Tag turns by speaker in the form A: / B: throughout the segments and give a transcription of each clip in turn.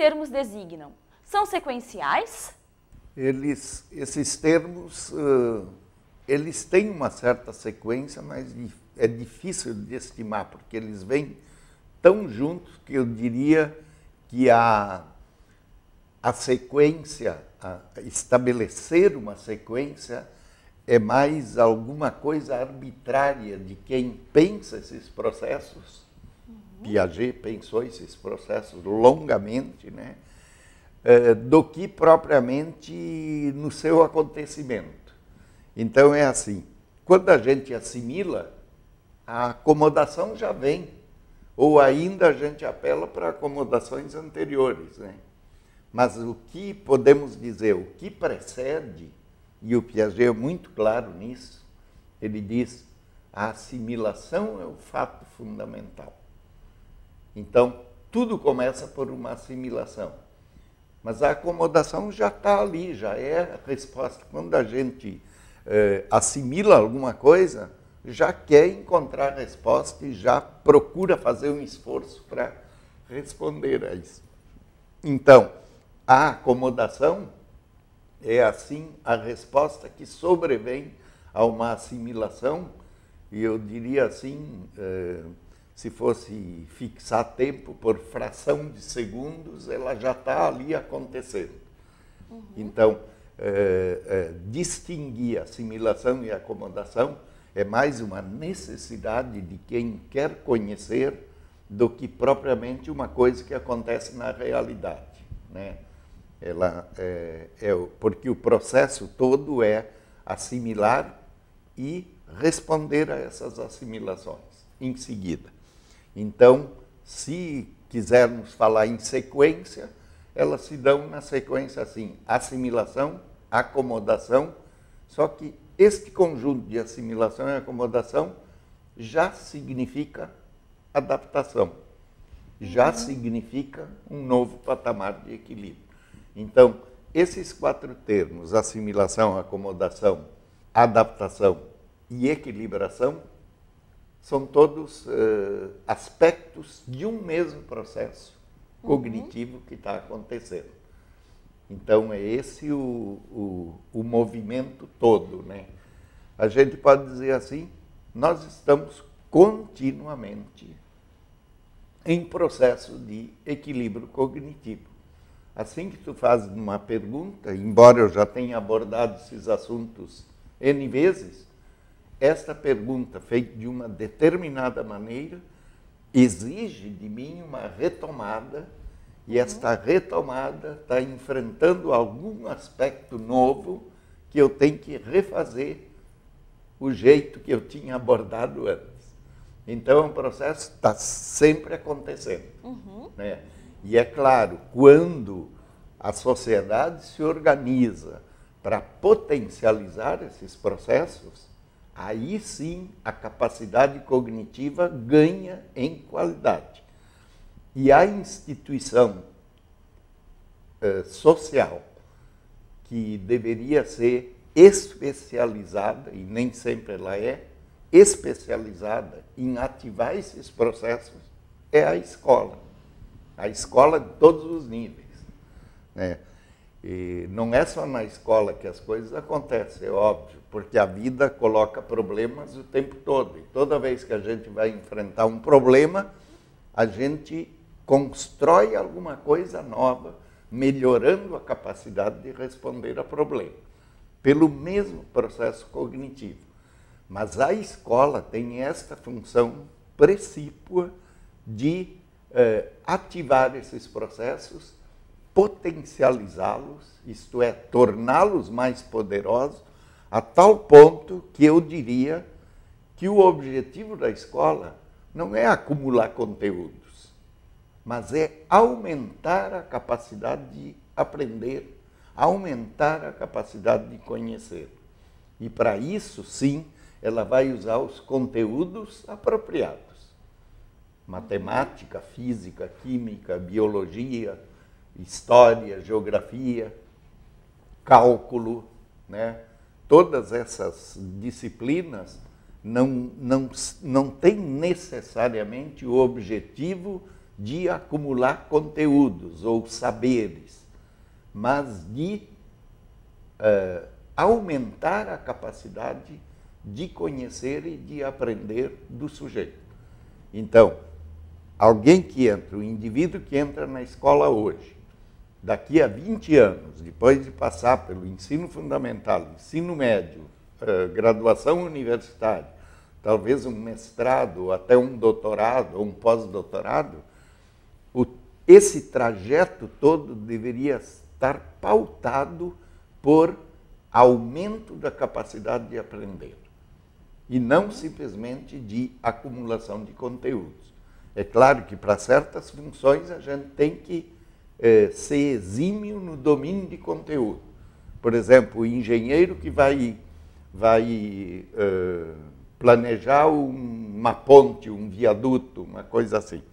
A: termos designam? São sequenciais?
B: Esses termos, eles têm uma certa sequência, mas é difícil de estimar, porque eles vêm tão juntos que eu diria que a sequência, estabelecer uma sequência, é mais alguma coisa arbitrária de quem pensa esses processos. Piaget pensou esses processos longamente, né? Do que propriamente no seu acontecimento. Então é assim, quando a gente assimila, a acomodação já vem, ou ainda a gente apela para acomodações anteriores, né? Mas o que podemos dizer, o que precede, e o Piaget é muito claro nisso, ele diz, a assimilação é o fato fundamental. Então, tudo começa por uma assimilação. Mas a acomodação já está ali, já é a resposta. Quando a gente assimila alguma coisa, já quer encontrar a resposta e já procura fazer um esforço para responder a isso. Então, a acomodação é, assim, a resposta que sobrevém a uma assimilação, e eu diria assim, se fosse fixar tempo por fração de segundos, ela já está ali acontecendo. Então, distinguir assimilação e acomodação é mais uma necessidade de quem quer conhecer do que propriamente uma coisa que acontece na realidade, né? Porque o processo todo é assimilar e responder a essas assimilações em seguida. Então, se quisermos falar em sequência, elas se dão na sequência assim, assimilação, acomodação, só que este conjunto de assimilação e acomodação já significa adaptação, já significa um novo patamar de equilíbrio. Então, esses 4 termos, assimilação, acomodação, adaptação e equilibração, são todos aspectos de um mesmo processo cognitivo que está acontecendo. Então, é esse o movimento todo, né? A gente pode dizer assim, nós estamos continuamente em processo de equilíbrio cognitivo. Assim que tu fazes uma pergunta, embora eu já tenha abordado esses assuntos N vezes, esta pergunta, feita de uma determinada maneira, exige de mim uma retomada, e esta retomada está enfrentando algum aspecto novo que eu tenho que refazer o jeito que eu tinha abordado antes. Então, o processo está sempre acontecendo, né? E é claro, quando a sociedade se organiza para potencializar esses processos, aí sim a capacidade cognitiva ganha em qualidade. E a instituição social, que deveria ser especializada, e nem sempre ela é, especializada em ativar esses processos, é a escola. A escola de todos os níveis, né? E não é só na escola que as coisas acontecem, é óbvio, porque a vida coloca problemas o tempo todo. E toda vez que a gente vai enfrentar um problema, a gente constrói alguma coisa nova, melhorando a capacidade de responder a problema, pelo mesmo processo cognitivo. Mas a escola tem esta função precípua de ativar esses processos, potencializá-los, isto é, torná-los mais poderosos, a tal ponto que eu diria que o objetivo da escola não é acumular conteúdos, mas é aumentar a capacidade de aprender, aumentar a capacidade de conhecer. E para isso, sim, ela vai usar os conteúdos apropriados. Matemática, física, química, biologia, história, geografia, cálculo, né? Todas essas disciplinas não têm necessariamente o objetivo de acumular conteúdos ou saberes, mas de aumentar a capacidade de conhecer e de aprender do sujeito. Então, alguém que entra, o indivíduo que entra na escola hoje, daqui a 20 anos, depois de passar pelo ensino fundamental, ensino médio, graduação universitária, talvez um mestrado, ou até um doutorado, ou um pós-doutorado, esse trajeto todo deveria estar pautado por aumento da capacidade de aprender, e não simplesmente de acumulação de conteúdos. É claro que para certas funções a gente tem que ser exímio no domínio de conteúdo. Por exemplo, o engenheiro que vai planejar uma ponte, um viaduto, uma coisa assim.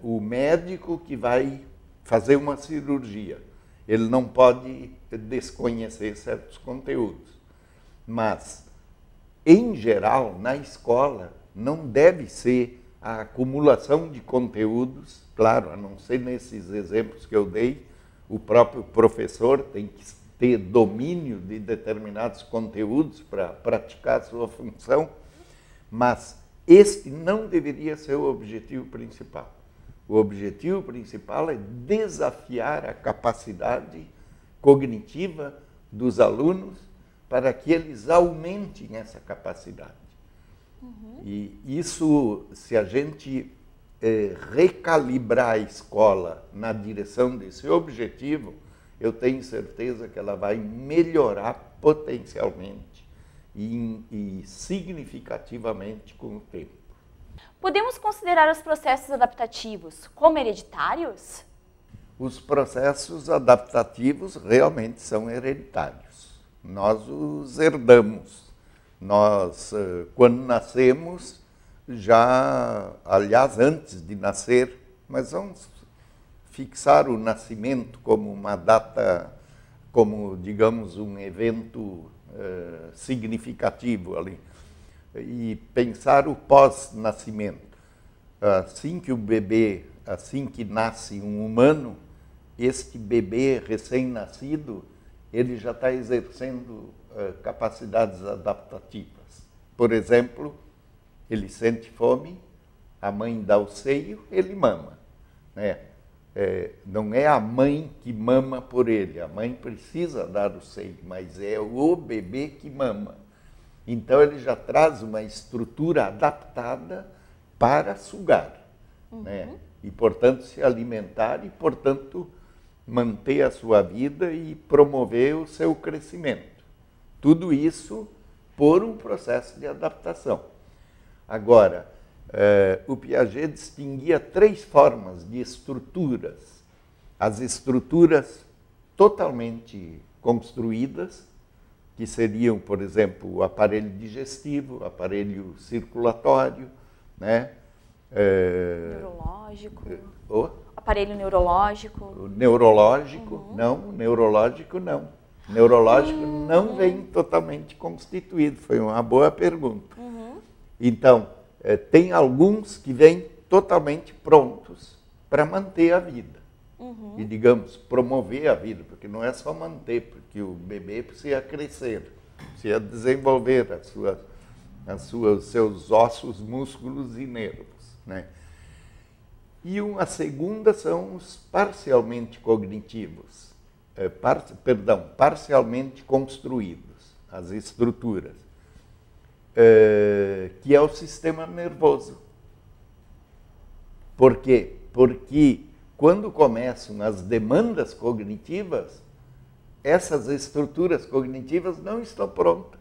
B: O médico que vai fazer uma cirurgia, ele não pode desconhecer certos conteúdos. Mas, em geral, na escola, não deve ser a acumulação de conteúdos, claro, a não ser nesses exemplos que eu dei, o próprio professor tem que ter domínio de determinados conteúdos para praticar a sua função, mas este não deveria ser o objetivo principal. O objetivo principal é desafiar a capacidade cognitiva dos alunos para que eles aumentem essa capacidade. E isso, se a gente recalibrar a escola na direção desse objetivo, eu tenho certeza que ela vai melhorar potencialmente e significativamente com o tempo.
A: Podemos considerar os processos adaptativos como hereditários?
B: Os processos adaptativos realmente são hereditários. Nós os herdamos. Nós, quando nascemos, aliás, antes de nascer, mas vamos fixar o nascimento como uma data, como, digamos, um evento significativo ali, e pensar o pós-nascimento. Assim que o bebê, assim que nasce um humano, este bebê recém-nascido, ele já está exercendo capacidades adaptativas. Por exemplo, ele sente fome, a mãe dá o seio, ele mama, né? Não é a mãe que mama por ele, a mãe precisa dar o seio, mas é o bebê que mama. Então ele já traz uma estrutura adaptada para sugar, né? E, portanto, se alimentar e, portanto, manter a sua vida e promover o seu crescimento. Tudo isso por um processo de adaptação. Agora, o Piaget distinguia 3 formas de estruturas. As estruturas totalmente construídas, que seriam, por exemplo, o aparelho digestivo, o aparelho circulatório, né?
A: Neurológico. Aparelho neurológico.
B: O neurológico, não, neurológico não. Neurológico não vem totalmente constituído, foi uma boa pergunta. Então, tem alguns que vêm totalmente prontos para manter a vida. E, digamos, promover a vida, porque não é só manter, porque o bebê precisa crescer, precisa desenvolver seus ossos, músculos e nervos, né? E uma segunda são os parcialmente cognitivos, parcialmente construídos, as estruturas, que é o sistema nervoso. Por quê? Porque quando começam as demandas cognitivas, essas estruturas cognitivas não estão prontas.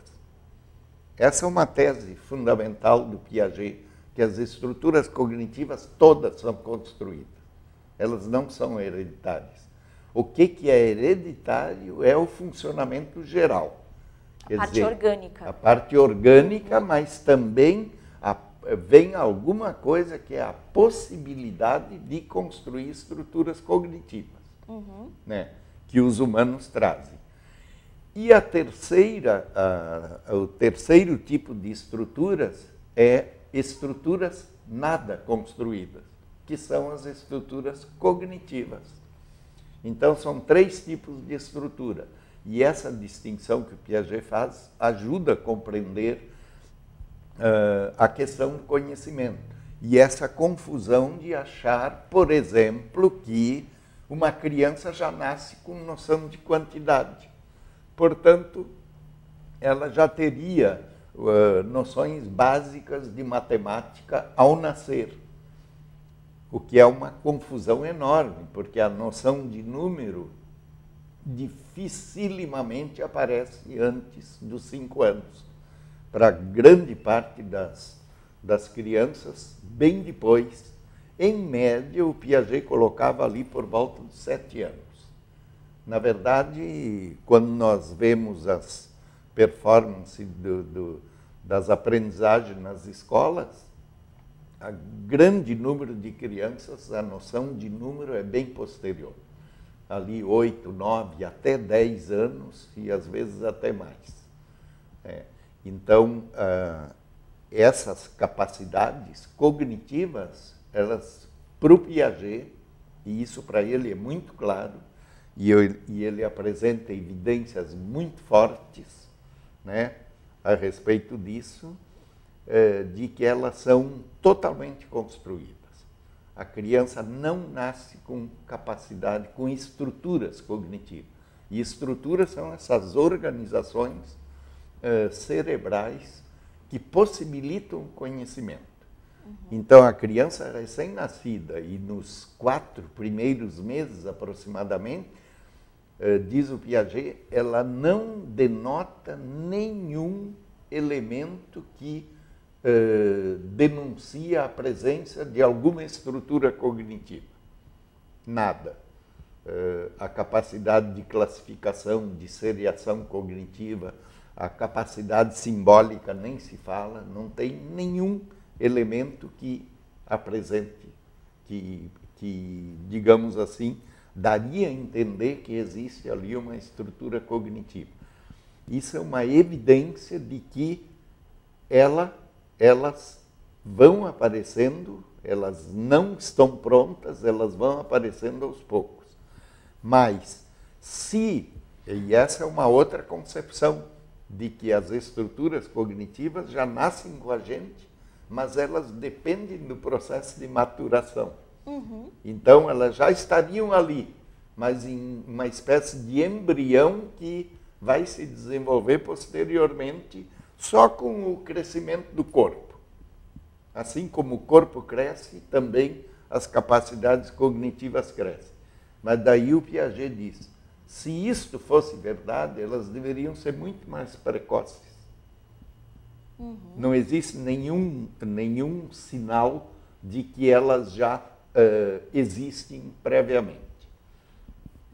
B: Essa é uma tese fundamental do Piaget, que as estruturas cognitivas todas são construídas. Elas não são hereditárias. O que é hereditário é o funcionamento geral.
A: A parte orgânica.
B: A parte orgânica, mas também vem alguma coisa que é a possibilidade de construir estruturas cognitivas, né, que os humanos trazem. E o terceiro tipo de estruturas é estruturas nada construídas. O que são as estruturas cognitivas. Então, são 3 tipos de estrutura. E essa distinção que o Piaget faz ajuda a compreender a questão do conhecimento. E essa confusão de achar, por exemplo, que uma criança já nasce com noção de quantidade. Portanto, ela já teria noções básicas de matemática ao nascer. O que é uma confusão enorme, porque a noção de número dificilmente aparece antes dos 5 anos. Para grande parte das crianças, bem depois. Em média, o Piaget colocava ali por volta dos 7 anos. Na verdade, quando nós vemos as performances das aprendizagens nas escolas, a grande número de crianças, a noção de número é bem posterior. Ali 8, 9, até 10 anos e às vezes até mais. Então, essas capacidades cognitivas, elas, para o Piaget, e isso para ele é muito claro, e ele apresenta evidências muito fortes, né, a respeito disso, de que elas são totalmente construídas. A criança não nasce com capacidade, com estruturas cognitivas. E estruturas são essas organizações cerebrais que possibilitam o conhecimento. Então, a criança recém-nascida e nos 4 primeiros meses aproximadamente, diz o Piaget, ela não denota nenhum elemento que denuncia a presença de alguma estrutura cognitiva. Nada. A capacidade de classificação, de seriação cognitiva, a capacidade simbólica nem se fala, não tem nenhum elemento que apresente, que, digamos assim, daria a entender que existe ali uma estrutura cognitiva. Isso é uma evidência de que elas vão aparecendo, elas não estão prontas, elas vão aparecendo aos poucos. Mas e essa é uma outra concepção, de que as estruturas cognitivas já nascem com a gente, mas elas dependem do processo de maturação. Então, elas já estariam ali, mas em uma espécie de embrião que vai se desenvolver posteriormente só com o crescimento do corpo. Assim como o corpo cresce, também as capacidades cognitivas crescem. Mas daí o Piaget diz, se isto fosse verdade, elas deveriam ser muito mais precoces. Não existe nenhum sinal de que elas já existem previamente.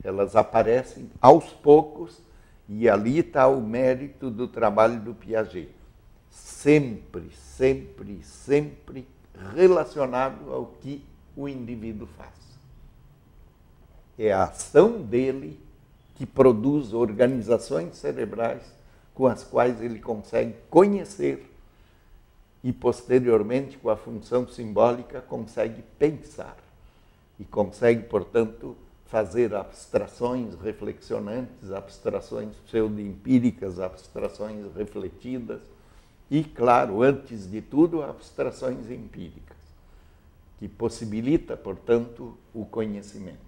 B: Elas aparecem aos poucos e ali está o mérito do trabalho do Piaget. Sempre, sempre, sempre relacionado ao que o indivíduo faz. É a ação dele que produz organizações cerebrais com as quais ele consegue conhecer e, posteriormente, com a função simbólica, consegue pensar. E consegue, portanto, fazer abstrações reflexionantes, abstrações pseudo-empíricas, abstrações refletidas e, claro, antes de tudo, abstrações empíricas, que possibilita, portanto, o conhecimento.